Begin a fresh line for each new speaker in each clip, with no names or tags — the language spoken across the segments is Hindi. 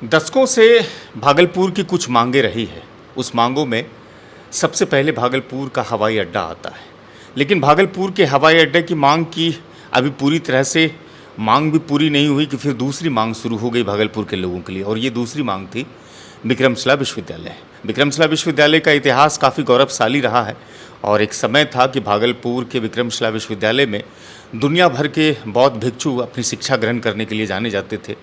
दशकों से भागलपुर की कुछ मांगें रही है। उस मांगों में सबसे पहले भागलपुर का हवाई अड्डा आता है। लेकिन भागलपुर के हवाई अड्डे की मांग की अभी पूरी तरह से मांग भी पूरी नहीं हुई कि फिर दूसरी मांग शुरू हो गई भागलपुर के लोगों के लिए, और ये दूसरी मांग थी विक्रमशिला विश्वविद्यालय। विक्रमशिला विश्वविद्यालय का इतिहास काफ़ी गौरवशाली रहा है और एक समय था कि भागलपुर के विक्रमशिला विश्वविद्यालय में दुनिया भर के बौद्ध भिक्षु अपनी शिक्षा ग्रहण करने के लिए जाने जाते थे।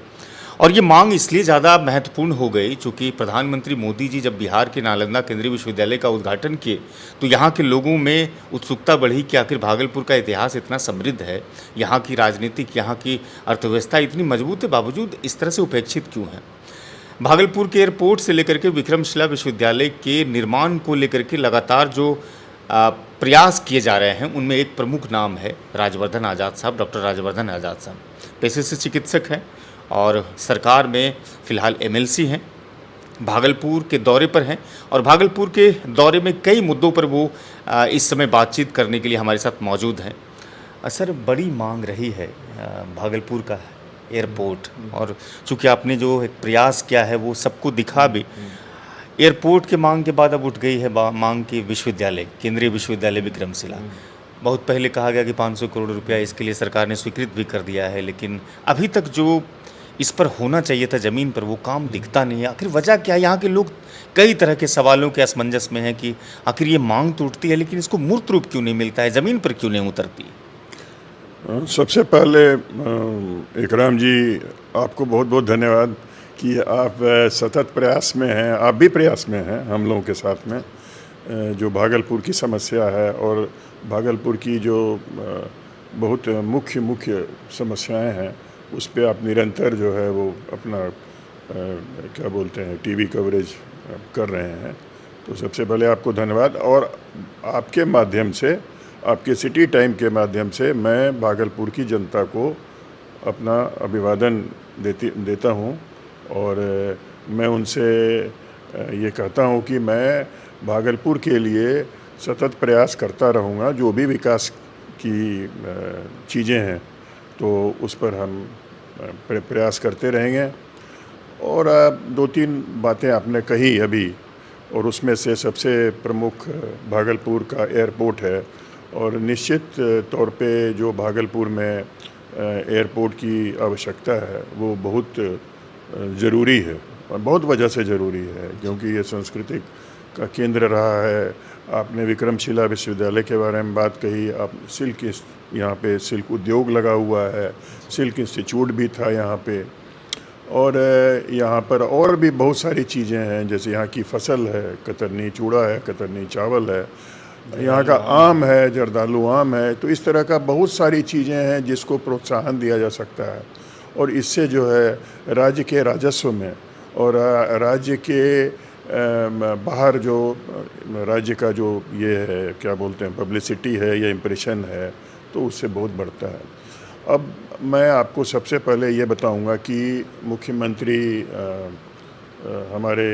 और ये मांग इसलिए ज़्यादा महत्वपूर्ण हो गई चूँकि प्रधानमंत्री मोदी जी जब बिहार के नालंदा केंद्रीय विश्वविद्यालय का उद्घाटन किए तो यहाँ के लोगों में उत्सुकता बढ़ी कि आखिर भागलपुर का इतिहास इतना समृद्ध है, यहाँ की राजनीतिक, यहाँ की अर्थव्यवस्था इतनी मजबूत है, बावजूद इस तरह से उपेक्षित क्यों है। भागलपुर के एयरपोर्ट से लेकर के विक्रमशिला विश्वविद्यालय के निर्माण को लेकर के लगातार जो प्रयास किए जा रहे हैं उनमें एक प्रमुख नाम है राजवर्धन आज़ाद साहब, डॉक्टर राजवर्धन आज़ाद साहब। पेशे से चिकित्सक हैं और सरकार में फ़िलहाल एमएलसी हैं, भागलपुर के दौरे पर हैं और भागलपुर के दौरे में कई मुद्दों पर वो इस समय बातचीत करने के लिए हमारे साथ मौजूद हैं। सर, बड़ी मांग रही है भागलपुर का एयरपोर्ट, और चूँकि आपने जो एक प्रयास किया है वो सबको दिखा भी। एयरपोर्ट के मांग के बाद अब उठ गई है मांग की विश्वविद्यालय, केंद्रीय विश्वविद्यालय विक्रमशिला। बहुत पहले कहा गया कि 500 करोड़ रुपया इसके लिए सरकार ने स्वीकृत भी कर दिया है, लेकिन अभी तक जो इस पर होना चाहिए था ज़मीन पर वो काम दिखता नहीं है। आखिर वजह क्या है? यहाँ के लोग कई तरह के सवालों के असमंजस में हैं कि आखिर ये मांग तो उठती है लेकिन इसको मूर्त रूप क्यों नहीं मिलता है, ज़मीन पर क्यों नहीं उतरती।
सबसे पहले इकराम जी, आपको बहुत बहुत धन्यवाद कि आप सतत प्रयास में हैं। आप भी प्रयास में हैं हम लोगों के साथ में, जो भागलपुर की समस्या है और भागलपुर की जो बहुत मुख्य समस्याएं हैं उस पे आप निरंतर जो है वो अपना क्या बोलते हैं टीवी कवरेज कर रहे हैं। तो सबसे पहले आपको धन्यवाद। और आपके माध्यम से, आपके सिटी टाइम के माध्यम से मैं भागलपुर की जनता को अपना अभिवादन देता हूँ और मैं उनसे ये कहता हूँ कि मैं भागलपुर के लिए सतत प्रयास करता रहूँगा। जो भी विकास की चीज़ें हैं तो उस पर हम प्रयास करते रहेंगे। और दो तीन बातें आपने कही अभी, और उसमें से सबसे प्रमुख भागलपुर का एयरपोर्ट है। और निश्चित तौर पे जो भागलपुर में एयरपोर्ट की आवश्यकता है वो बहुत ज़रूरी है और बहुत वजह से ज़रूरी है, क्योंकि ये सांस्कृतिक का केंद्र रहा है। आपने विक्रमशिला विश्वविद्यालय के बारे में बात कही। आप यहाँ पे सिल्क उद्योग लगा हुआ है, सिल्क इंस्टीट्यूट भी था यहाँ पे, और यहाँ पर और भी बहुत सारी चीज़ें हैं, जैसे यहाँ की फसल है, कतरनी चूड़ा है, कतरनी चावल है, यहाँ का आम है, जर्दालू आम है। तो इस तरह का बहुत सारी चीज़ें हैं जिसको प्रोत्साहन दिया जा सकता है और इससे जो है राज्य के राजस्व में और राज्य के बाहर जो राज्य का जो ये है क्या बोलते हैं पब्लिसिटी है या इम्प्रेशन है तो उससे बहुत बढ़ता है। अब मैं आपको सबसे पहले ये बताऊंगा कि मुख्यमंत्री हमारे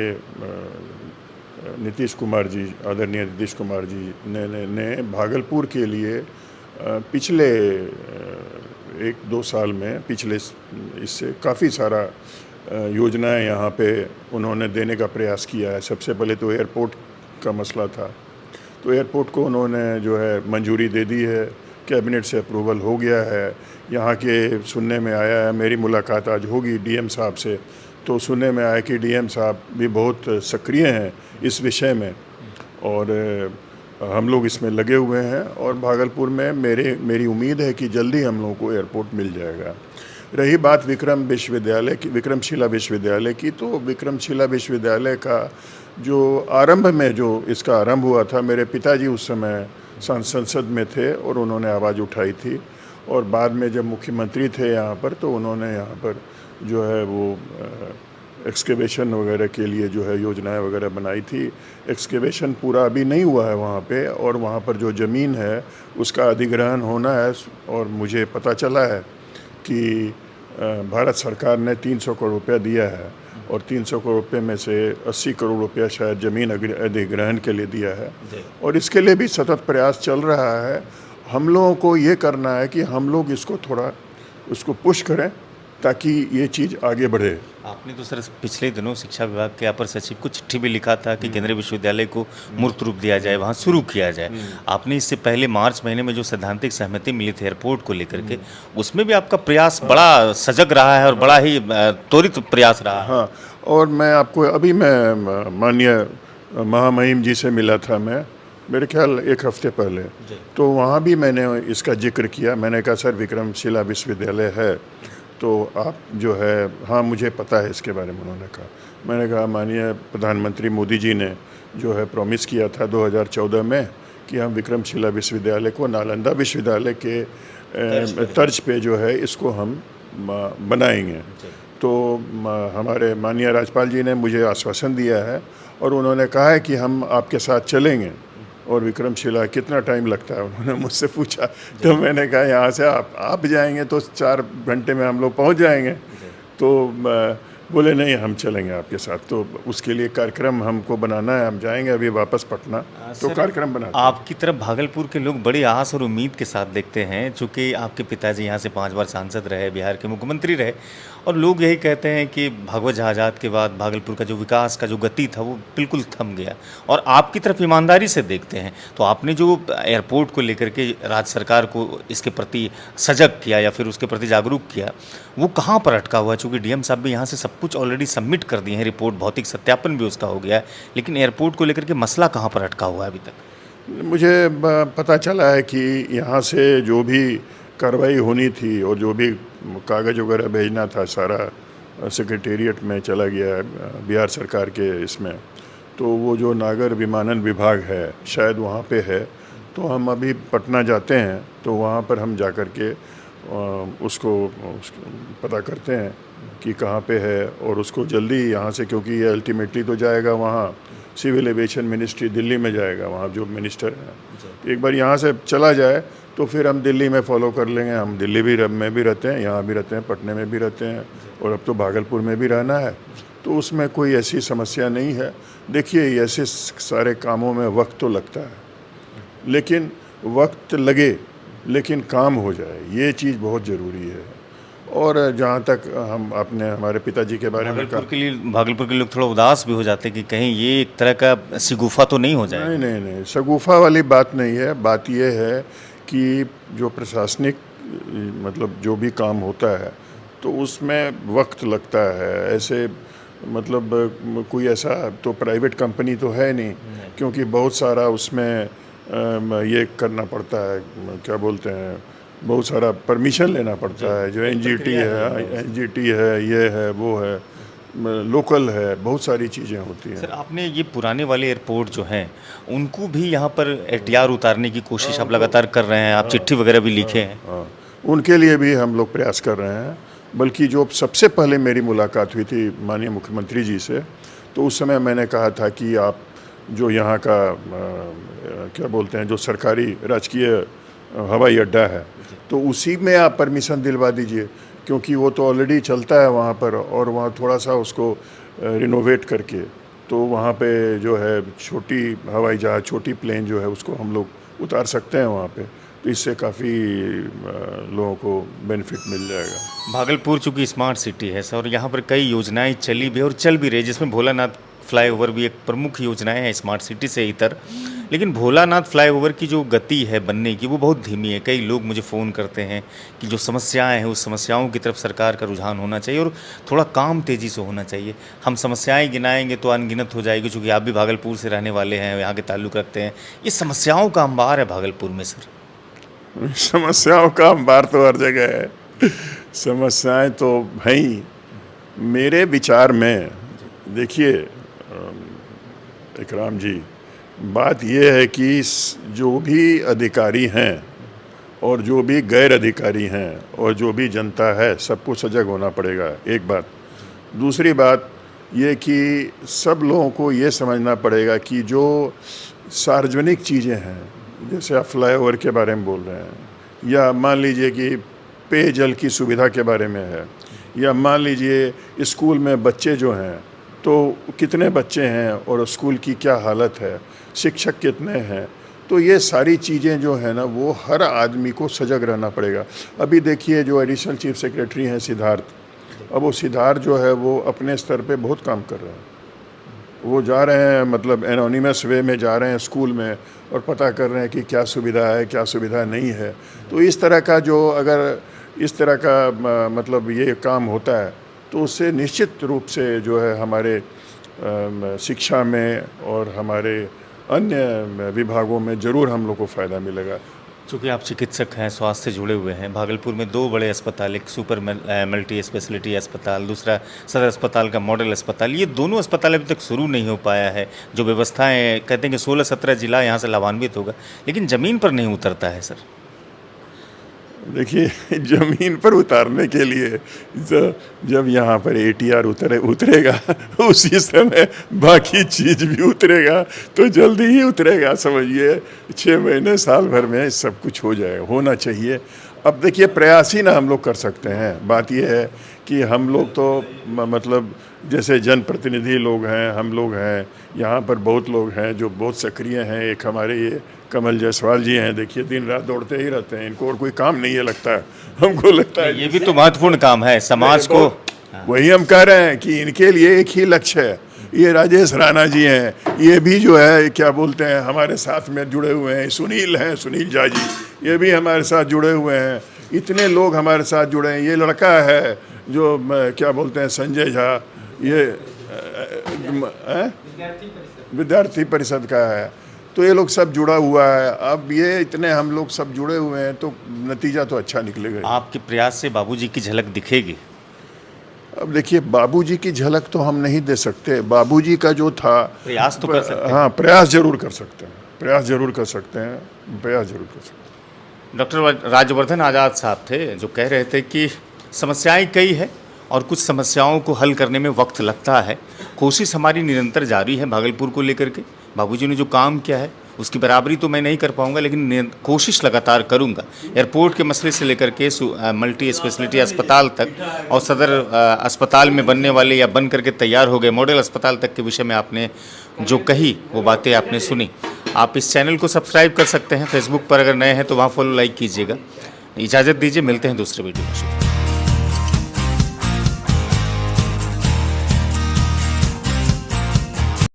नीतीश कुमार जी, आदरणीय नीतीश कुमार जी ने भागलपुर के लिए पिछले 1-2 साल में, पिछले इससे काफ़ी सारा योजनाएं यहाँ पे उन्होंने देने का प्रयास किया है। सबसे पहले तो एयरपोर्ट का मसला था, तो एयरपोर्ट को उन्होंने जो है मंजूरी दे दी है, कैबिनेट से अप्रूवल हो गया है। यहाँ के सुनने में आया है, मेरी मुलाकात आज होगी डीएम साहब से, तो सुनने में आया कि डीएम साहब भी बहुत सक्रिय हैं इस विषय में और हम लोग इसमें लगे हुए हैं। और भागलपुर में मेरी उम्मीद है कि जल्दी हम लोगों को एयरपोर्ट मिल जाएगा। रही बात विक्रमशिला विश्वविद्यालय की, तो विक्रमशिला विश्वविद्यालय का जो आरंभ में जो इसका आरंभ हुआ था, मेरे पिताजी उस समय संसद में थे और उन्होंने आवाज़ उठाई थी। और बाद में जब मुख्यमंत्री थे यहाँ पर तो उन्होंने यहाँ पर जो है वो एक्सकेवेशन वगैरह के लिए जो है योजनाएं वगैरह बनाई थी। एक्सकेवेशन पूरा अभी नहीं हुआ है वहाँ पे, और वहाँ पर जो ज़मीन है उसका अधिग्रहण होना है। और मुझे पता चला है कि भारत सरकार ने 300 करोड़ रुपया दिया है और 300 करोड़ रुपये में से 80 करोड़ रुपया शायद ज़मीन अधिग्रहण के लिए दिया है और इसके लिए भी सतत प्रयास चल रहा है। हम लोगों को ये करना है कि हम लोग इसको थोड़ा उसको पुश करें ताकि ये चीज़ आगे बढ़े।
आपने तो सर पिछले दिनों शिक्षा विभाग के अपर सचिव को चिट्ठी भी लिखा था कि केंद्रीय विश्वविद्यालय को मूर्त रूप दिया जाए, वहाँ शुरू किया जाए। आपने इससे पहले मार्च महीने में जो सैद्धांतिक सहमति मिली थी एयरपोर्ट को लेकर के, उसमें भी आपका प्रयास बड़ा सजग रहा है और बड़ा ही त्वरित प्रयास रहा है।
हाँ, और मैं आपको अभी मैं माननीय महामहिम जी से मिला था, मैं मेरे ख्याल 1 हफ्ते पहले, तो वहाँ भी मैंने इसका जिक्र किया। मैंने कहा सर विक्रमशिला विश्वविद्यालय है, तो आप जो है, हाँ मुझे पता है इसके बारे में। उन्होंने कहा, मैंने कहा माननीय प्रधानमंत्री मोदी जी ने जो है प्रॉमिस किया था 2014 में कि हम विक्रमशिला विश्वविद्यालय को नालंदा विश्वविद्यालय के तर्ज पे जो है इसको हम बनाएंगे। तो हमारे माननीय राज्यपाल जी ने मुझे आश्वासन दिया है और उन्होंने कहा है कि हम आपके साथ चलेंगे। और विक्रमशिला कितना टाइम लगता है, उन्होंने मुझसे पूछा, तो मैंने कहा यहाँ से आप जाएंगे तो 4 घंटे में हम लोग पहुँच जाएंगे। तो बोले नहीं हम चलेंगे आपके साथ। तो उसके लिए कार्यक्रम हमको बनाना है, हम जाएंगे अभी वापस पटना, तो कार्यक्रम बनाते हैं।
आपकी तरफ भागलपुर के लोग बड़ी आस और उम्मीद के साथ देखते हैं, चूँकि आपके पिताजी यहाँ से 5 बार सांसद रहे, बिहार के मुख्यमंत्री रहे, और लोग यही कहते हैं कि भगवत जहाजात के बाद भागलपुर का जो विकास का जो गति था वो बिल्कुल थम गया, और आपकी तरफ ईमानदारी से देखते हैं। तो आपने जो एयरपोर्ट को लेकर के राज्य सरकार को इसके प्रति सजग किया या फिर उसके प्रति जागरूक किया, वो कहाँ पर अटका हुआ है? चूँकि डीएम साहब भी यहाँ से सब कुछ ऑलरेडी सबमिट कर दिए हैं, रिपोर्ट भौतिक सत्यापन भी उसका हो गया है, लेकिन एयरपोर्ट को लेकर के मसला कहाँ पर अटका हुआ है अभी तक?
मुझे पता चला है कि यहाँ से जो भी कार्रवाई होनी थी और जो भी कागज़ वगैरह भेजना था सारा सेक्रेटेरिएट में चला गया है बिहार सरकार के इसमें। तो वो जो नागर विमानन विभाग है शायद वहाँ पे है, तो हम अभी पटना जाते हैं, तो वहाँ पर हम जा कर के उसको पता करते हैं कि कहाँ पे है, और उसको जल्दी यहाँ से, क्योंकि ये अल्टीमेटली तो जाएगा वहाँ सिविल एविएशन मिनिस्ट्री दिल्ली में जाएगा, वहाँ जो मिनिस्टर हैं। एक बार यहाँ से चला जाए तो फिर हम दिल्ली में फॉलो कर लेंगे। हम दिल्ली में भी रहते हैं, यहाँ भी रहते हैं, पटने में भी रहते हैं, और अब तो भागलपुर में भी रहना है, तो उसमें कोई ऐसी समस्या नहीं है। देखिए ऐसे सारे कामों में वक्त तो लगता है, लेकिन वक्त लगे लेकिन काम हो जाए, ये चीज़ बहुत ज़रूरी है। और जहाँ तक हम अपने हमारे पिताजी के बारे में
भागलपुर के लोग थोड़ा उदास भी हो जाते हैं कि कहीं ये एक तरह का शगुफा तो नहीं हो जाए।
नहीं, शगुफा वाली बात नहीं है। बात ये है कि जो प्रशासनिक मतलब जो भी काम होता है तो उसमें वक्त लगता है। ऐसे मतलब कोई ऐसा तो प्राइवेट कंपनी तो है नहीं, क्योंकि बहुत सारा उसमें ये करना पड़ता है, क्या बोलते हैं, बहुत सारा परमिशन लेना पड़ता है। जो एनजीटी है, ये है, वो है, लोकल है, बहुत सारी चीज़ें होती हैं।
सर आपने ये पुराने वाले एयरपोर्ट जो हैं उनको भी यहाँ पर एटीआर उतारने की कोशिश आप लगातार कर रहे हैं, आप चिट्ठी वगैरह भी लिखे हैं?
उनके लिए भी हम लोग प्रयास कर रहे हैं। बल्कि जो सबसे पहले मेरी मुलाकात हुई थी माननीय मुख्यमंत्री जी से, तो उस समय मैंने कहा था कि आप जो यहाँ का क्या बोलते हैं, जो सरकारी राजकीय हवाई अड्डा है, तो उसी में आप परमिशन दिलवा दीजिए, क्योंकि वो तो ऑलरेडी चलता है वहाँ पर, और वहाँ थोड़ा सा उसको रिनोवेट करके तो वहाँ पे जो है छोटी हवाई जहाज़, छोटी प्लेन जो है उसको हम लोग उतार सकते हैं वहाँ पे। तो इससे काफ़ी लोगों को बेनिफिट मिल जाएगा।
भागलपुर चूँकि स्मार्ट सिटी है सर, और यहाँ पर कई योजनाएं चली भी और चल भी रही, जिसमें भोलानाथ फ्लाईओवर भी एक प्रमुख योजनाएं हैं स्मार्ट सिटी से इतर। लेकिन भोलानाथ फ्लाईओवर की जो गति है बनने की वो बहुत धीमी है। कई लोग मुझे फ़ोन करते हैं कि जो समस्याएं हैं उस समस्याओं की तरफ सरकार का रुझान होना चाहिए और थोड़ा काम तेज़ी से होना चाहिए। हम समस्याएं गिनाएंगे तो अनगिनत हो जाएगी, चूँकि आप भी भागलपुर से रहने वाले हैं, यहाँ के ताल्लुक़ रखते हैं। ये समस्याओं का अंबार है भागलपुर में सर।
समस्याओं का अंबार तो हर जगह है, समस्याएं तो हैं ही। मेरे विचार में देखिए इकराम जी, बात यह है कि जो भी अधिकारी हैं और जो भी गैर अधिकारी हैं और जो भी जनता है, सबको सजग होना पड़ेगा, एक बात। दूसरी बात ये कि सब लोगों को ये समझना पड़ेगा कि जो सार्वजनिक चीज़ें हैं, जैसे आप फ्लाईओवर के बारे में बोल रहे हैं, या मान लीजिए कि पेयजल की सुविधा के बारे में है, या मान लीजिए स्कूल में बच्चे जो हैं तो कितने बच्चे हैं और स्कूल की क्या हालत है, शिक्षक कितने हैं, तो ये सारी चीज़ें जो है ना वो हर आदमी को सजग रहना पड़ेगा। अभी देखिए जो एडिशनल चीफ सेक्रेटरी हैं सिद्धार्थ, अब वो सिद्धार्थ जो है वो अपने स्तर पे बहुत काम कर रहे हैं। वो जा रहे हैं, मतलब एनोनिमस वे में जा रहे हैं स्कूल में और पता कर रहे हैं कि क्या सुविधा है, क्या सुविधा नहीं है। तो इस तरह का जो, अगर इस तरह का मतलब ये काम होता है तो उससे निश्चित रूप से जो है हमारे शिक्षा में और हमारे अन्य विभागों में ज़रूर हम लोग को फ़ायदा मिलेगा।
चूँकि आप चिकित्सक हैं, स्वास्थ्य से जुड़े हुए हैं, भागलपुर में 2 बड़े अस्पताल, एक सुपर मल्टी स्पेशलिटी अस्पताल, दूसरा सदर अस्पताल का मॉडल अस्पताल, ये दोनों अस्पताल अभी तक शुरू नहीं हो पाया है। जो व्यवस्थाएं कहते हैं कि 16-17 जिला यहाँ से लाभान्वित होगा, लेकिन ज़मीन पर नहीं उतरता है सर।
देखिए, ज़मीन पर उतारने के लिए जब यहाँ पर ATR उतरेगा उसी समय बाकी चीज़ भी उतरेगा, तो जल्दी ही उतरेगा। समझिए 6 महीने साल भर में सब कुछ हो जाएगा, होना चाहिए। अब देखिए, प्रयास ही ना हम लोग कर सकते हैं। बात यह है कि हम लोग तो मतलब जैसे जनप्रतिनिधि लोग हैं, हम लोग हैं, यहाँ पर बहुत लोग हैं जो बहुत सक्रिय हैं। एक हमारे ये कमल जायसवाल जी हैं, देखिए दिन रात दौड़ते ही रहते हैं, इनको और कोई काम नहीं है लगता है। हमको लगता है
ये भी तो महत्वपूर्ण काम है समाज को।
वही हम कह रहे हैं कि इनके लिए एक ही लक्ष्य है। ये राजेश राणा जी हैं, ये भी जो है क्या बोलते हैं हमारे साथ में जुड़े हुए हैं। सुनील हैं, सुनील झा जी, ये भी हमारे साथ जुड़े हुए हैं। इतने लोग हमारे साथ जुड़े हैं। ये लड़का है जो क्या बोलते हैं संजय झा, ये विद्यार्थी परिषद का है। तो ये लोग सब जुड़ा हुआ है। अब ये इतने हम लोग सब जुड़े हुए हैं तो नतीजा तो अच्छा निकलेगा।
आपके प्रयास से बाबूजी की झलक दिखेगी।
अब देखिए, बाबूजी की झलक तो हम नहीं दे सकते। बाबूजी का जो था
प्रयास तो कर सकते हैं।
हाँ, प्रयास जरूर कर सकते हैं, प्रयास जरूर कर सकते हैं, प्रयास जरूर कर सकते हैं।
डॉक्टर राजवर्धन आज़ाद साहब थे जो कह रहे थे कि समस्याएं कई है और कुछ समस्याओं को हल करने में वक्त लगता है। कोशिश हमारी निरंतर जारी है भागलपुर को लेकर के। बाबूजी ने जो काम किया है उसकी बराबरी तो मैं नहीं कर पाऊंगा, लेकिन कोशिश लगातार करूंगा। एयरपोर्ट के मसले से लेकर के मल्टी स्पेशलिटी अस्पताल तक और सदर अस्पताल में बनने वाले या बन करके तैयार हो गए मॉडल अस्पताल तक के विषय में आपने जो कही वो बातें आपने सुनी। आप इस चैनल को सब्सक्राइब कर सकते हैं। फेसबुक पर अगर नए हैं तो वहाँ फॉलो लाइक कीजिएगा। इजाज़त दीजिए, मिलते हैं दूसरे वीडियो में।